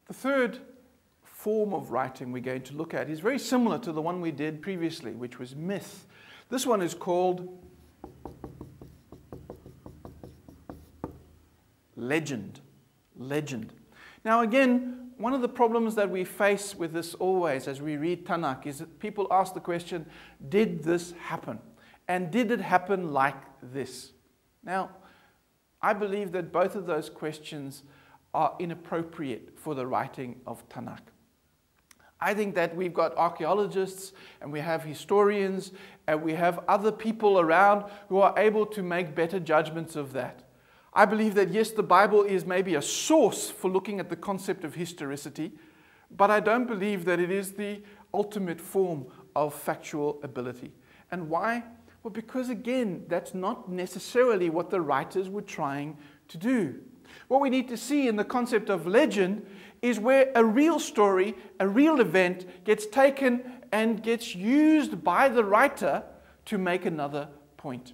The third form of writing we're going to look at is very similar to the one we did previously, which was myth. This one is called legend. Legend. Now again, one of the problems that we face with this always as we read Tanakh is that people ask the question, did this happen? And did it happen like this? Now, I believe that both of those questions are inappropriate for the writing of Tanakh. I think that we've got archaeologists and we have historians and we have other people around who are able to make better judgments of that. I believe that yes, the Bible is maybe a source for looking at the concept of historicity, but I don't believe that it is the ultimate form of factual ability. And why? Well, because again, that's not necessarily what the writers were trying to do. What we need to see in the concept of legend is where a real story, a real event gets taken and gets used by the writer to make another point.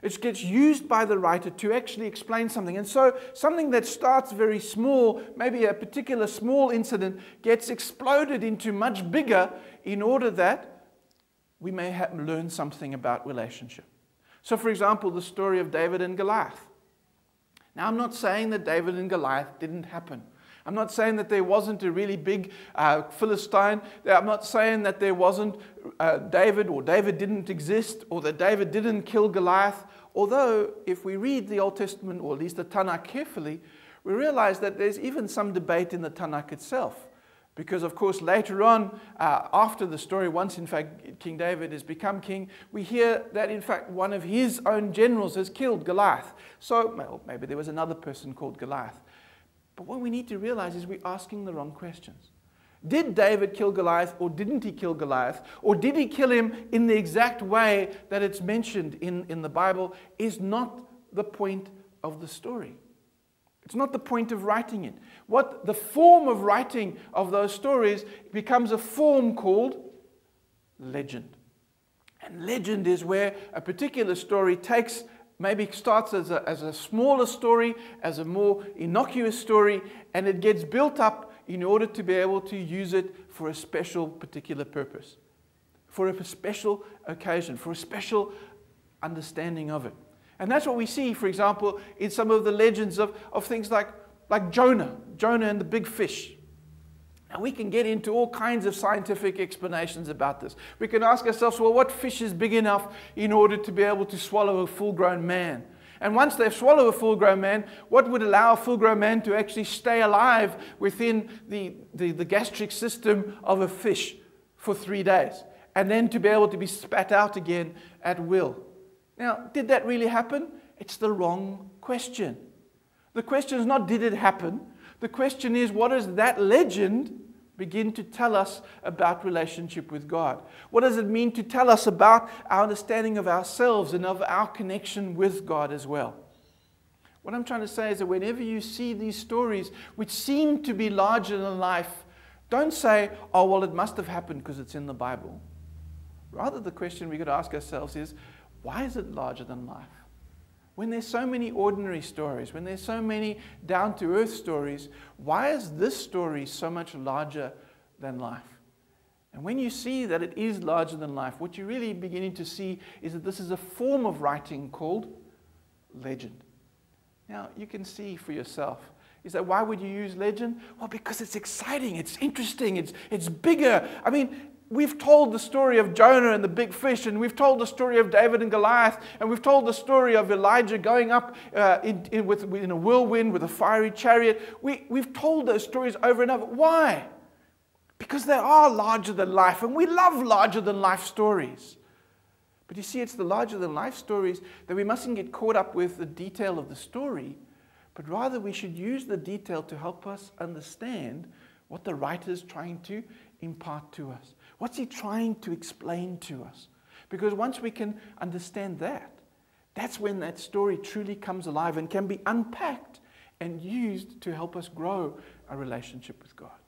It gets used by the writer to actually explain something. And so something that starts very small, maybe a particular small incident, gets exploded into much bigger in order that we may learn something about relationship. So for example, the story of David and Goliath. Now I'm not saying that David and Goliath didn't happen. I'm not saying that there wasn't a really big Philistine. I'm not saying that there wasn't David, or David didn't exist, or that David didn't kill Goliath. Although, if we read the Old Testament, or at least the Tanakh carefully, we realize that there's even some debate in the Tanakh itself. Because, of course, later on, after the story, once, in fact, King David has become king, we hear that, in fact, one of his own generals has killed Goliath. So, well, maybe there was another person called Goliath. But what we need to realize is we're asking the wrong questions. Did David kill Goliath, or didn't he kill Goliath? Or did he kill him in the exact way that it's mentioned in the Bible is not the point of the story. It's not the point of writing it. What the form of writing of those stories becomes a form called legend. And legend is where a particular story takes, maybe starts as a smaller story, as a more innocuous story, and it gets built up in order to be able to use it for a special particular purpose, for a special occasion, for a special understanding of it. And that's what we see, for example, in some of the legends of things like Jonah and the big fish. Now we can get into all kinds of scientific explanations about this. We can ask ourselves, well, what fish is big enough in order to be able to swallow a full-grown man? And once they've swallowed a full-grown man, what would allow a full-grown man to actually stay alive within the gastric system of a fish for 3 days, and then to be able to be spat out again at will? Now, did that really happen? It's the wrong question. The question is not, did it happen? The question is, what does that legend begin to tell us about relationship with God? What does it mean to tell us about our understanding of ourselves and of our connection with God as well? What I'm trying to say is that whenever you see these stories which seem to be larger than life, don't say, oh, well, it must have happened because it's in the Bible. Rather, the question we could ask ourselves is, why is it larger than life? When there's so many ordinary stories, when there's so many down-to-earth stories, why is this story so much larger than life? And when you see that it is larger than life, what you're really beginning to see is that this is a form of writing called legend. Now, you can see for yourself. Is that why would you use legend? Well, because it's exciting, it's interesting, it's bigger. I mean, we've told the story of Jonah and the big fish, and we've told the story of David and Goliath, and we've told the story of Elijah going up in a whirlwind with a fiery chariot. We've told those stories over and over. Why? Because they are larger than life, and we love larger than life stories. But you see, it's the larger than life stories that we mustn't get caught up with the detail of the story, but rather we should use the detail to help us understand what the writer is trying to impart to us. What's he trying to explain to us? Because once we can understand that, that's when that story truly comes alive and can be unpacked and used to help us grow our relationship with God.